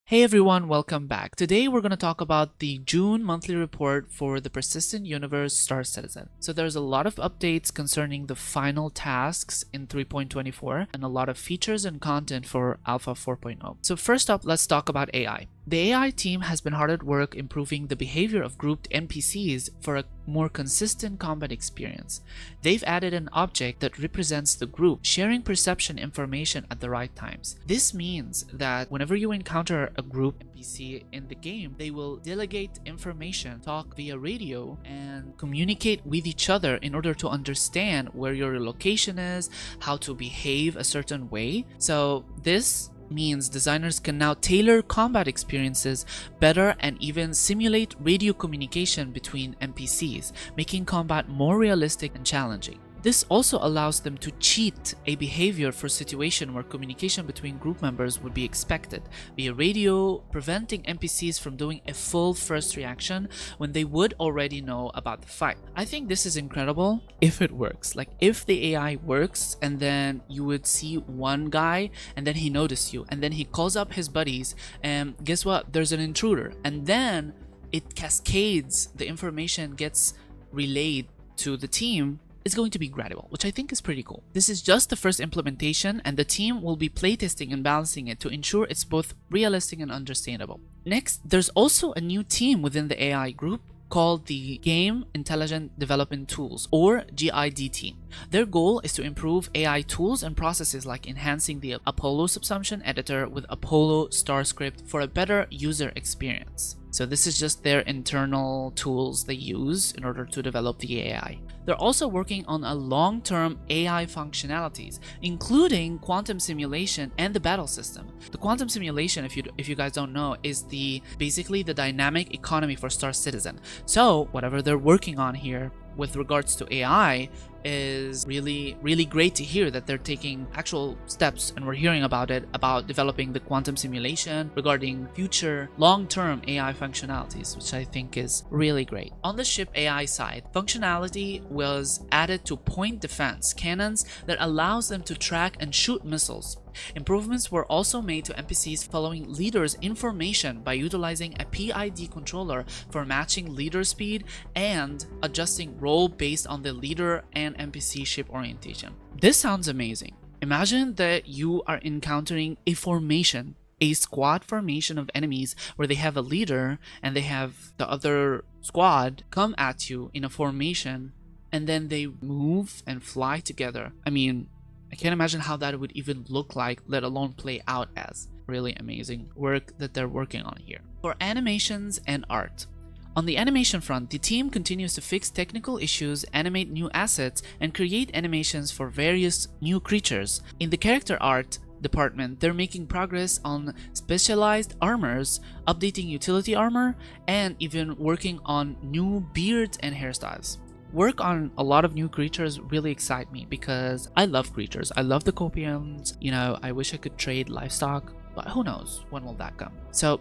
Hey everyone, welcome back. Today we're going to talk about the June monthly report for the Persistent Universe Star Citizen. So there's a lot of updates concerning the final tasks in 3.24 and a lot of features and content for Alpha 4.0. So first up, let's talk about AI. The AI team has been hard at work improving the behavior of grouped NPCs for a more consistent combat experience. They've added an object that represents the group, sharing perception information at the right times. This means that whenever you encounter a group NPC in the game, they will delegate information, talk via radio, and communicate with each other in order to understand where your location is, how to behave a certain way. So this means designers can now tailor combat experiences better and even simulate radio communication between NPCs, making combat more realistic and challenging. This also allows them to cheat a behavior for a situation where communication between group members would be expected via radio, preventing NPCs from doing a full first reaction when they would already know about the fight. I think this is incredible if it works. Like if the AI works and then you would see one guy and then he noticed you and then he calls up his buddies and guess what? There's an intruder, and then it cascades, the information gets relayed to the team. Is going to be gradual, which I think is pretty cool. This is just the first implementation and the team will be playtesting and balancing it to ensure it's both realistic and understandable. Next, there's also a new team within the AI group called the Game Intelligent Development Tools, or GIDT. Their goal is to improve AI tools and processes like enhancing the Apollo subsumption editor with Apollo StarScript for a better user experience. So this is just their internal tools they use in order to develop the AI. They're also working on a long-term AI functionalities, including quantum simulation and the battle system. The quantum simulation, if you guys don't know, is basically the dynamic economy for Star Citizen. So whatever they're working on here with regards to AI is really great to hear that they're taking actual steps, and we're hearing about it, about developing the quantum simulation regarding future long-term AI functionalities, which I think is really great. On the ship AI side, functionality was added to point defense cannons that allows them to track and shoot missiles. Improvements were also made to NPCs following leaders' information by utilizing a PID controller for matching leader speed and adjusting role based on the leader and NPC ship orientation. This sounds amazing. Imagine that you are encountering a formation, a squad formation of enemies where they have a leader and they have the other squad come at you in a formation and then they move and fly together. I mean, I can't imagine how that would even look like, let alone play out as. Really amazing work that they're working on here. For animations and art. On the animation front, the team continues to fix technical issues, animate new assets, and create animations for various new creatures. In the character art department, they're making progress on specialized armors, updating utility armor, and even working on new beards and hairstyles. Work on a lot of new creatures really excite me because I love creatures. I love the copiums. You know, I wish I could trade livestock, but who knows when will that come.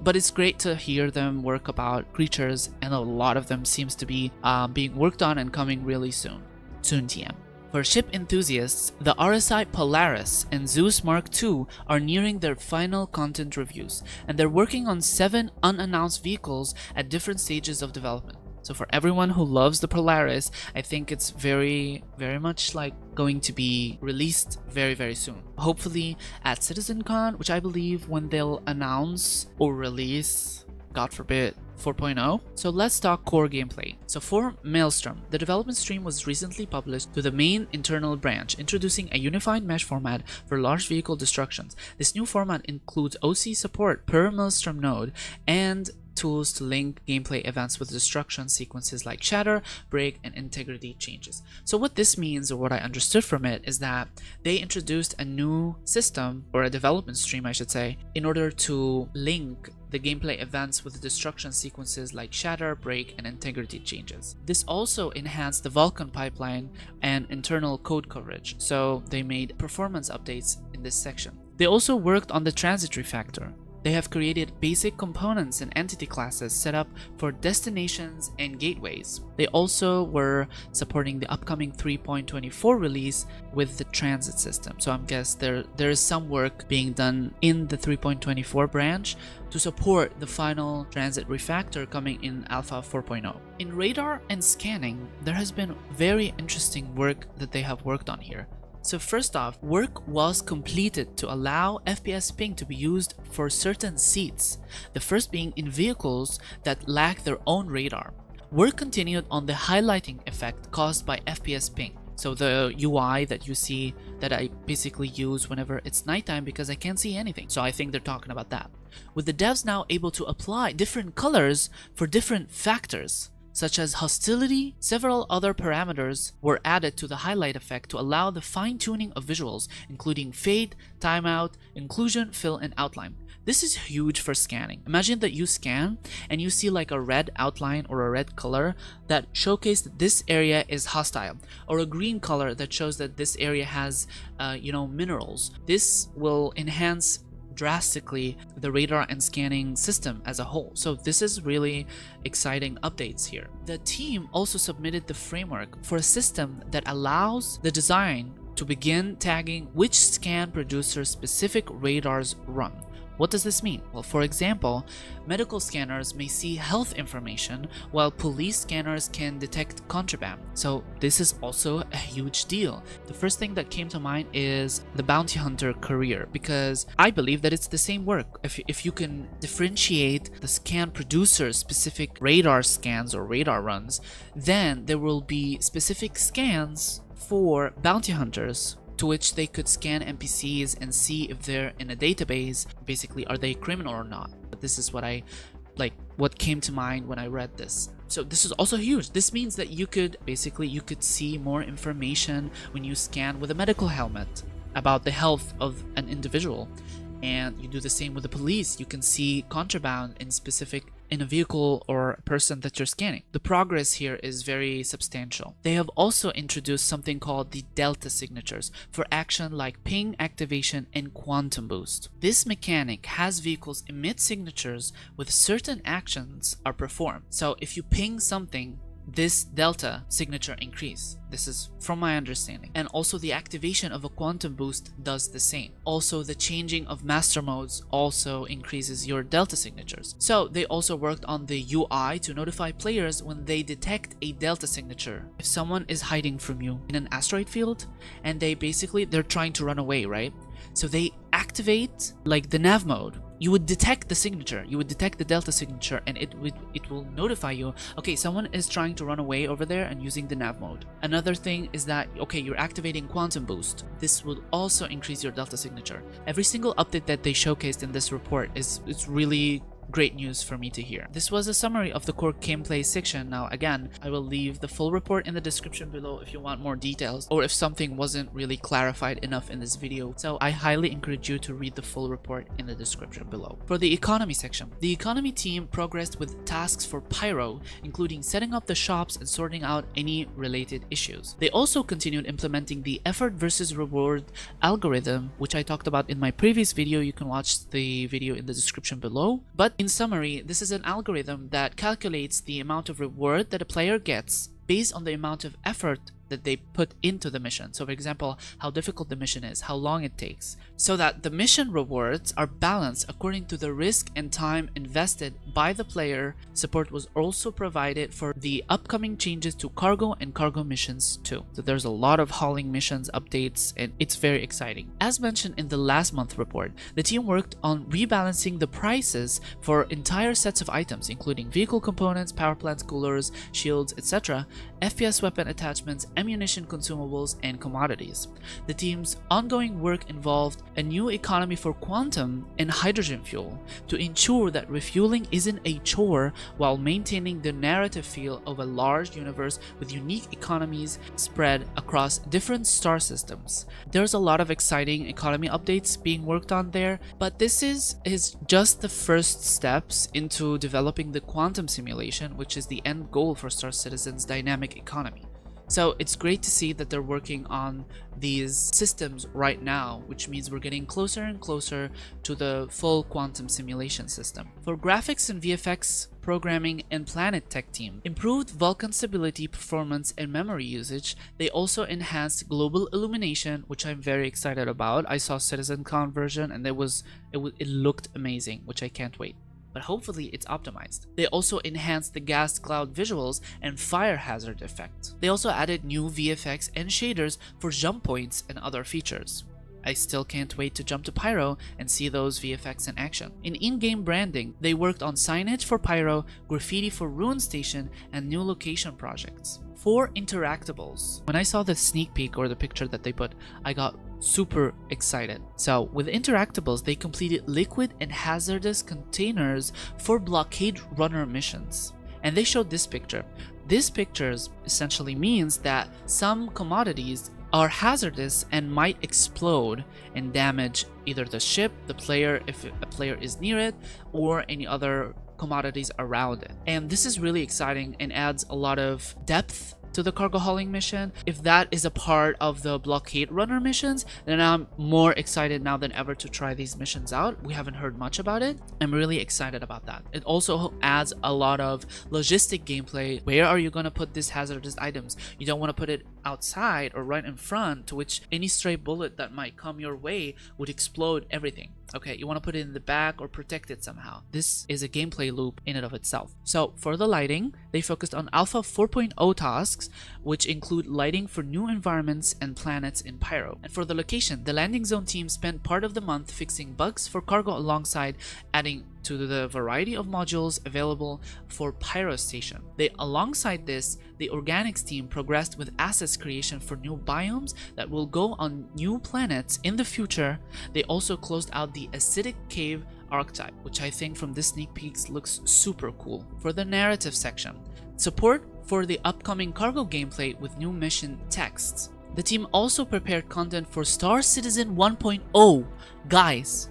But it's great to hear them work about creatures, and a lot of them seems to be being worked on and coming really soon TM. For ship enthusiasts, the RSI Polaris and Zeus Mark II are nearing their final content reviews, and they're working on 7 unannounced vehicles at different stages of development. So for everyone who loves the Polaris, I think it's very much like going to be released very soon. Hopefully at CitizenCon, which I believe when they'll announce or release, God forbid, 4.0. So let's talk core gameplay. So for Maelstrom, the development stream was recently published to the main internal branch, introducing a unified mesh format for large vehicle destructions. This new format includes OC support per Maelstrom node and tools to link gameplay events with destruction sequences like shatter, break, and integrity changes. So what this means, or what I understood from it, is that they introduced a new system, or a development stream I should say, in order to link the gameplay events with the destruction sequences like shatter, break, and integrity changes. This also enhanced the Vulkan pipeline and internal code coverage, so they made performance updates in this section. They also worked on the transitory factor. They have created basic components and entity classes set up for destinations and gateways. They also were supporting the upcoming 3.24 release with the transit system. So I'm guessing there is some work being done in the 3.24 branch to support the final transit refactor coming in Alpha 4.0. In radar and scanning, there has been very interesting work that they have worked on here. So first off, work was completed to allow FPS ping to be used for certain seats, the first being in vehicles that lack their own radar. Work continued on the highlighting effect caused by FPS ping. So the UI that you see that I basically use whenever it's nighttime because I can't see anything. So I think they're talking about that. With the devs now able to apply different colors for different factors, such as hostility, several other parameters were added to the highlight effect to allow the fine-tuning of visuals, including fade, timeout, inclusion, fill, and outline. This is huge for scanning. Imagine that you scan and you see like a red outline or a red color that showcases that this area is hostile, or a green color that shows that this area has, minerals. This will enhance drastically the radar and scanning system as a whole. So this is really exciting updates here. The team also submitted the framework for a system that allows the design to begin tagging which scan producer specific radars run. What does this mean? Well, for example, medical scanners may see health information while police scanners can detect contraband. So this is also a huge deal. The first thing that came to mind is the bounty hunter career, because I believe that it's the same work. If you can differentiate the scan producer's specific radar scans or radar runs, then there will be specific scans for bounty hunters to which they could scan NPCs and see if they're in a database. Basically, are they criminal or not? But this is what came to mind when I read this. So this is also huge. This means that you could see more information when you scan with a medical helmet about the health of an individual. And you do the same with the police. You can see contraband in a vehicle or a person that you're scanning. The progress here is very substantial. They have also introduced something called the delta signatures for action like ping, activation, and quantum boost. This mechanic has vehicles emit signatures with certain actions are performed. So if you ping something, this delta signature increase. This is from my understanding. And also the activation of a quantum boost does the same. Also the changing of master modes also increases your delta signatures. So they also worked on the UI to notify players when they detect a delta signature. If someone is hiding from you in an asteroid field and they're trying to run away, right? So they activate like the nav mode. You would detect the signature, you would detect the delta signature, and it will notify you, okay, someone is trying to run away over there and using the nav mode. Another thing is that, okay, you're activating quantum boost. This will also increase your delta signature. Every single update that they showcased in this report it's really great news for me to hear. This was a summary of the core gameplay section. Now again, I will leave the full report in the description below if you want more details or if something wasn't really clarified enough in this video. So I highly encourage you to read the full report in the description below. For the economy section, the economy team progressed with tasks for Pyro, including setting up the shops and sorting out any related issues. They also continued implementing the effort versus reward algorithm, which I talked about in my previous video. You can watch the video in the description below. But in summary, this is an algorithm that calculates the amount of reward that a player gets based on the amount of effort that they put into the mission. So for example, how difficult the mission is, how long it takes, so that the mission rewards are balanced according to the risk and time invested by the player. Support was also provided for the upcoming changes to cargo and cargo missions too. So there's a lot of hauling missions updates and it's very exciting. As mentioned in the last month report, the team worked on rebalancing the prices for entire sets of items, including vehicle components, power plants, coolers, shields, etc., FPS weapon attachments, ammunition, consumables, and commodities. The team's ongoing work involved a new economy for quantum and hydrogen fuel to ensure that refueling isn't a chore while maintaining the narrative feel of a large universe with unique economies spread across different star systems. There's a lot of exciting economy updates being worked on there, but this is just the first steps into developing the quantum simulation, which is the end goal for Star Citizen's dynamic economy. So it's great to see that they're working on these systems right now, which means we're getting closer and closer to the full quantum simulation system. For graphics and VFX Programming and Planet Tech team, improved Vulkan stability, performance, and memory usage. They also enhanced global illumination, which I'm very excited about. I saw CitizenCon version and it looked amazing, which I can't wait. But hopefully it's optimized. They also enhanced the gas cloud visuals and fire hazard effect. They also added new VFX and shaders for jump points and other features. I still can't wait to jump to Pyro and see those VFX in action. In-game branding, they worked on signage for Pyro, graffiti for Ruin Station, and new location projects. For Interactables, when I saw the sneak peek or the picture that they put, I got super excited. So with Interactables, they completed liquid and hazardous containers for blockade runner missions. And they showed this picture. This picture essentially means that some commodities are hazardous and might explode and damage either the ship, the player if a player is near it, or any other commodities around it. And this is really exciting and adds a lot of depth to the cargo hauling mission. If that is a part of the blockade runner missions, then I'm more excited now than ever to try these missions out. We haven't heard much about it. I'm really excited about that. It also adds a lot of logistic gameplay. Where are you going to put these hazardous items? You don't want to put it outside or right in front, to which any stray bullet that might come your way would explode everything. Okay, you want to put it in the back or protect it somehow. This is a gameplay loop in and of itself. So for the lighting, they focused on Alpha 4.0 tasks, which include lighting for new environments and planets in Pyro. And for the location, the landing zone team spent part of the month fixing bugs for cargo alongside adding to the variety of modules available for Pyro Station. Alongside this, the organics team progressed with assets creation for new biomes that will go on new planets in the future. They also closed out the acidic cave archetype, which I think from this sneak peeks looks super cool. For the narrative section, support for the upcoming cargo gameplay with new mission texts. The team also prepared content for Star Citizen 1.0. Guys,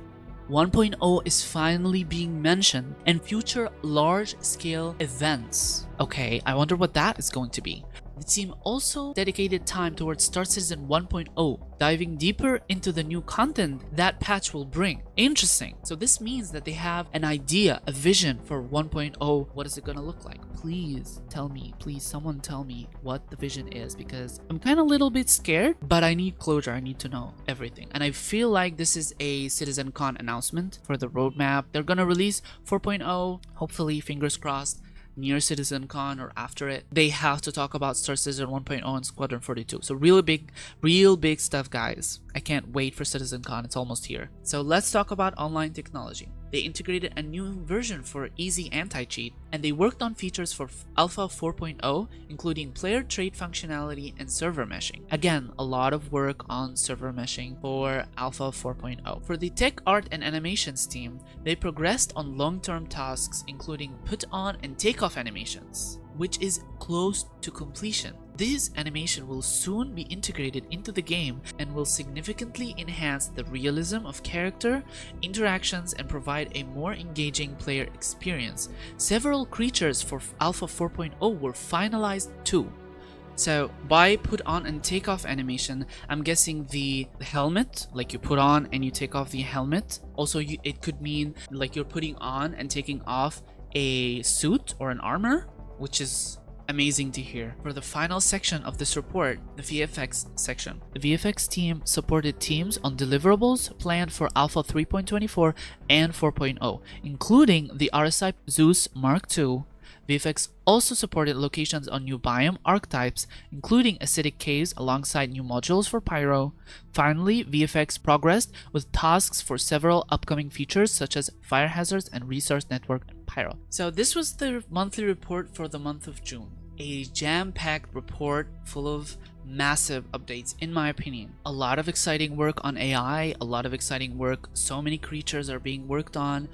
1.0 is finally being mentioned, and future large-scale events. Okay, I wonder what that is going to be. The team also dedicated time towards Star Citizen 1.0, diving deeper into the new content that patch will bring. Interesting. So this means that they have an idea, a vision for 1.0. What is it going to look like? Please tell me, please someone tell me what the vision is, because I'm kind of a little bit scared, but I need closure. I need to know everything. And I feel like this is a CitizenCon announcement for the roadmap. They're going to release 4.0, hopefully, fingers crossed, near CitizenCon or after it. They have to talk about Star Citizen 1.0 and Squadron 42. So real big stuff, guys. I can't wait for CitizenCon. It's almost here. So let's talk about online technology. They integrated a new version for easy anti-cheat, and they worked on features for Alpha 4.0, including player trait functionality and server meshing. Again, a lot of work on server meshing for Alpha 4.0. For the tech art and animations team, they progressed on long-term tasks, including put on and takeoff animations, which is close to completion. This animation will soon be integrated into the game and will significantly enhance the realism of character interactions and provide a more engaging player experience. Several creatures for Alpha 4.0 were finalized too. So by put on and take off animation, I'm guessing the helmet, like you put on and you take off the helmet. Also, it could mean like you're putting on and taking off a suit or an armor, which is amazing to hear. For the final section of this report, the VFX section. The VFX team supported teams on deliverables planned for Alpha 3.24 and 4.0, including the RSI Zeus Mark II. VFX also supported locations on new biome archetypes, including acidic caves alongside new modules for Pyro. Finally, VFX progressed with tasks for several upcoming features such as fire hazards and resource network and Pyro. So this was the monthly report for the month of June. A jam-packed report full of massive updates, in my opinion. A lot of exciting work on AI, a lot of exciting work. So many creatures are being worked on.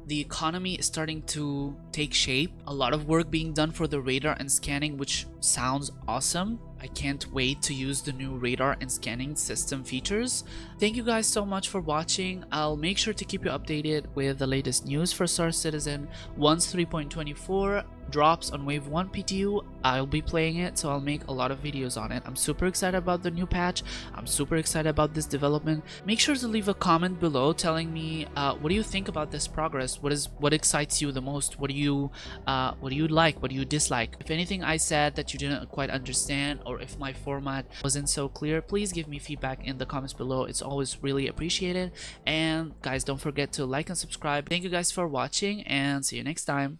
The economy is starting to take shape. A lot of work being done for the radar and scanning, which sounds awesome. I can't wait to use the new radar and scanning system features. Thank you guys so much for watching. I'll make sure to keep you updated with the latest news for Star Citizen. Once 3.24 drops on Wave 1 PTU, I'll be playing it, so I'll make a lot of videos on it. I'm super excited about the new patch. I'm super excited about this development. Make sure to leave a comment below telling me what do you think about this progress. What excites you the most? What do you like? What do you dislike? If anything I said that you didn't quite understand, or if my format wasn't so clear, please give me feedback in the comments below. It's always really appreciated. And guys, don't forget to like and subscribe. Thank you guys for watching, and see you next time.